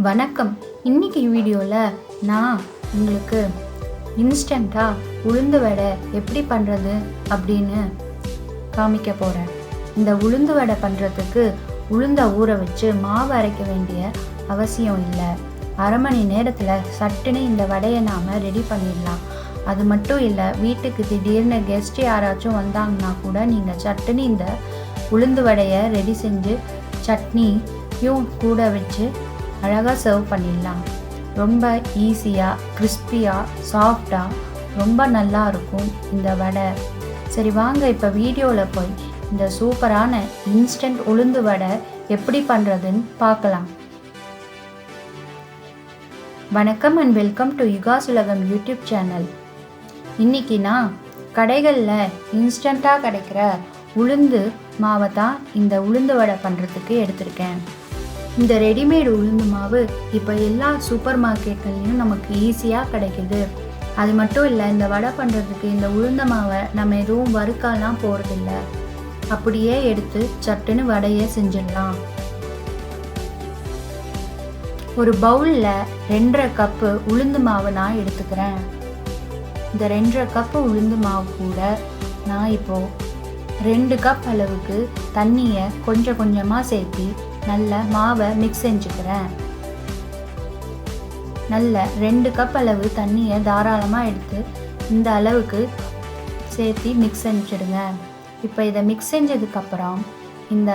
வணக்கம். இன்னைக்கு வீடியோவில் நான் உங்களுக்கு இன்ஸ்டண்ட்டாக உளுந்து வடை எப்படி பண்ணுறது அப்படின்னு காமிக்க போகிறேன். இந்த உளுந்து வடை பண்ணுறதுக்கு உளுந்தை ஊற வச்சு மாவு அரைக்க வேண்டிய அவசியம் இல்லை. அரை மணி நேரத்தில் சட்டுன்னு இந்த வடையை நாம் ரெடி பண்ணிடலாம். அது மட்டும் இல்லை, வீட்டுக்கு திடீர்னு கெஸ்ட் யாராச்சும் வந்தாங்கன்னா கூட நீங்கள் சட்டுன்னு இந்த உளுந்து வடையை ரெடி செஞ்சு சட்னியும் கூட வச்சு அழகாக சர்வ் பண்ணிடலாம். ரொம்ப ஈஸியாக, கிறிஸ்பியாக, சாஃப்டாக, ரொம்ப நல்லா இருக்கும் இந்த வடை. சரி வாங்க இப்போ வீடியோவில் போய் இந்த சூப்பரான இன்ஸ்டன்ட் உளுந்து வடை எப்படி பண்ணுறதுன்னு பார்க்கலாம். வணக்கம் அண்ட் வெல்கம் டு யுகாஸ் உலகம் யூடியூப் சேனல். இன்றைக்கி நான் கடைகளில் இன்ஸ்டண்ட்டாக கிடைக்கிற உளுந்து மாவை தான் இந்த உளுந்து வடை பண்ணுறதுக்கு எடுத்திருக்கேன். இந்த ரெடிமேடு உளுந்து மாவு இப்போ எல்லா சூப்பர் மார்க்கெட்லேயும் நமக்கு ஈஸியாக கிடைக்கிது. அது மட்டும் இல்லை, இந்த வடை பண்ணுறதுக்கு இந்த உளுந்த மாவை நம்ம எதுவும் வறுக்கலாம் போகிறதில்ல. அப்படியே எடுத்து சட்டுன்னு வடையை செஞ்சிடலாம். ஒரு பவுலில் 2.5 கப்பு உளுந்து மாவு நான் எடுத்துக்கிறேன். இந்த 2.5 கப்பு உளுந்து மாவு கூட நான் இப்போது 2 கப் அளவுக்கு தண்ணியை கொஞ்சம் கொஞ்சமாக சேர்த்தி நல்ல மாவை மிக்ஸ் செஞ்சுக்கிறேன். நல்ல 2 கப் அளவு தண்ணியை தாராளமாக எடுத்து இந்த அளவுக்கு சேர்த்து மிக்ஸ் செஞ்சுடுங்க. இப்போ இதை மிக்ஸ் செஞ்சதுக்கப்புறம் இந்த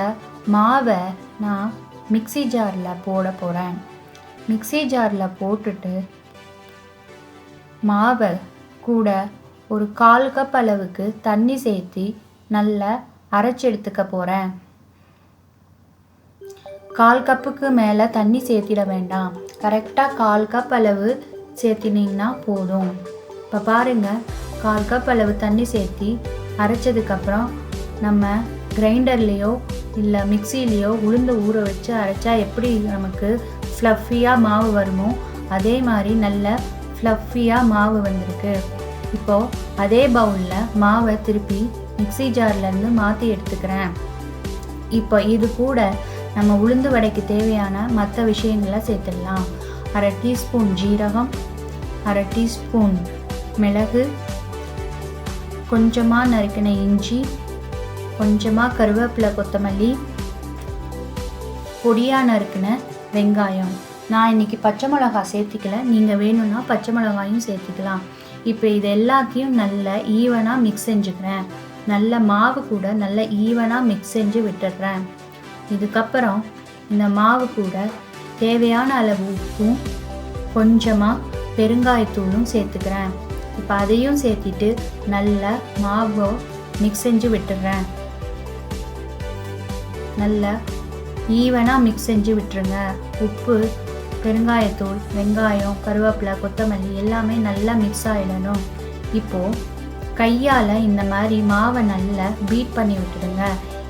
மாவை நான் மிக்ஸி ஜாரில் போட போகிறேன். மிக்ஸி ஜாரில் போட்டுட்டு மாவை கூட ஒரு 1/4 கப் அளவுக்கு தண்ணி சேர்த்து நல்லா அரைச்சி எடுத்துக்க போகிறேன். 1/4 கப்புக்கு மேலே தண்ணி சேர்த்திட வேண்டாம். கரெக்டாக 1/4 கப் அளவு சேர்த்தினீங்கன்னா போதும். இப்போ பாருங்கள், 1/4 கப் அளவு தண்ணி சேர்த்தி அரைச்சதுக்கப்புறம் நம்ம கிரைண்டர்லேயோ இல்லை மிக்சிலேயோ உளுந்து ஊற வச்சு அரைச்சா எப்படி நமக்கு ஃப்ளஃபியாக மாவு வருமோ அதே மாதிரி நல்ல ஃப்ளஃபியாக மாவு வந்திருக்கு. இப்போது அதே பவுலில் மாவை திருப்பி மிக்ஸி ஜார்லேருந்து மாற்றி எடுத்துக்கிறேன். இப்போ இது கூட நம்ம உளுந்து வடைக்கு தேவையான மற்ற விஷயங்களை சேர்த்துடலாம். 1/2 டீஸ்பூன் ஜீரகம், 1/2 டீஸ்பூன் மிளகு, கொஞ்சமாக நறுக்கின இஞ்சி, கொஞ்சமாக கருவேப்பிலை, கொத்தமல்லி, பொடியாக நறுக்கின வெங்காயம். நான் இன்றைக்கி பச்சை மிளகா சேர்த்திக்கல, நீங்கள் வேணும்னா பச்சை மிளகாயும் சேர்த்திக்கலாம். இப்போ இது எல்லாத்தையும் நல்லா ஈவனாக மிக்ஸ் செஞ்சுக்கிறேன். நல்ல மாவு கூட நல்லா ஈவனாக மிக்ஸ் செஞ்சு விட்டுடுறேன். இதுக்கப்புறம் இந்த மாவு கூட தேவையான அளவு உப்பும் கொஞ்சமாக பெருங்காயத்தூளும் சேர்த்துக்கிறேன். இப்போ அதையும் சேர்த்திட்டு நல்லா மாவை மிக்ஸ் செஞ்சு விட்டுடுறேன். நல்லா ஈவனாக மிக்ஸ் செஞ்சு விட்டுருங்க. உப்பு, பெருங்காயத்தூள், வெங்காயம், கருவேப்பிலை, கொத்தமல்லி எல்லாமே நல்லா மிக்ஸ் ஆகிடணும். இப்போது கையால் இந்த மாதிரி மாவை நல்லா பீட் பண்ணி விட்டுடுங்க.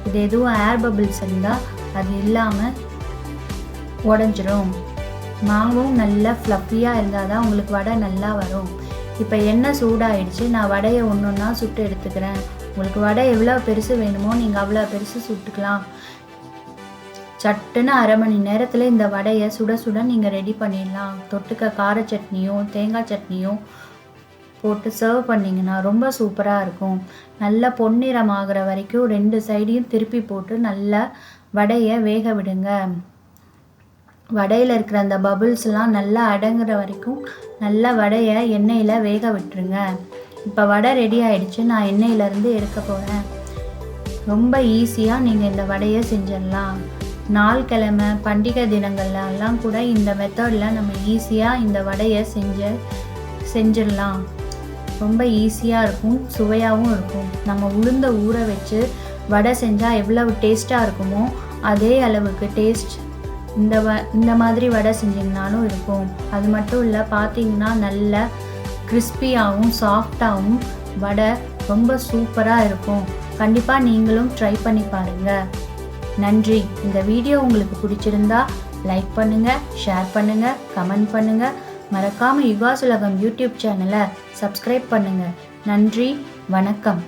இது எதுவும் ஏர் பபிள்ஸ் இருந்தால் அது இல்லாமல் உடஞ்சிரும். மாவும் நல்லா ஃப்ளஃபியாக இருந்தால் தான் உங்களுக்கு வடை நல்லா வரும். இப்போ எண்ணெய் சூடாகிடுச்சு. நான் வடையை ஒன்றா சுட்டு எடுத்துக்கிறேன். உங்களுக்கு வடை எவ்வளோ பெருசு வேணுமோ நீங்கள் அவ்வளோ பெருசு சுட்டுக்கலாம். சட்டுன்னு அரை மணி நேரத்தில் இந்த வடையை சுட சுட நீங்கள் ரெடி பண்ணிடலாம். தொட்டுக்க கார சட்னியும் தேங்காய் சட்னியும் போட்டு சர்வ் பண்ணிங்கன்னா ரொம்ப சூப்பராக இருக்கும். நல்லா பொன்னிறம் ஆகிற வரைக்கும் 2 சைடையும் திருப்பி போட்டு நல்லா வடையை வேக விடுங்க. வடையில் இருக்கிற அந்த பபுள்ஸ்லாம் நல்லா அடங்குற வரைக்கும் நல்லா வடையை எண்ணெயில் வேக விட்டுருங்க. இப்போ வடை ரெடி ஆகிடுச்சு. நான் எண்ணெயிலேருந்து எடுக்க போகிறேன். ரொம்ப ஈஸியாக நீங்கள் இந்த வடையை செஞ்சிடலாம். நாள் கிழமை பண்டிகை தினங்கள்லாம் கூட இந்த மெத்தடில் நம்ம ஈஸியாக இந்த வடையை செஞ்சிடலாம். ரொம்ப ஈஸியாக இருக்கும், சுவையாகவும் இருக்கும். நம்ம உளுந்த ஊற வச்சு வடை செஞ்சால் எவ்வளவு டேஸ்ட்டாக இருக்குமோ அதே அளவுக்கு டேஸ்ட் இந்த மாதிரி வடை செஞ்சிங்கனாலும் இருக்கும். அது மட்டும் இல்லை, பார்த்தீங்கன்னா நல்ல கிறிஸ்பியாகவும் சாஃப்டாகவும் வடை ரொம்ப சூப்பராக இருக்கும். கண்டிப்பாக நீங்களும் ட்ரை பண்ணி பாருங்கள். நன்றி. இந்த வீடியோ உங்களுக்கு பிடிச்சிருந்தா லைக் பண்ணுங்கள், ஷேர் பண்ணுங்கள், கமெண்ட் பண்ணுங்கள். மறக்காமல் யுகாஸ் உலகம் யூடியூப் சேனலை சப்ஸ்கிரைப் பண்ணுங்கள். நன்றி, வணக்கம்.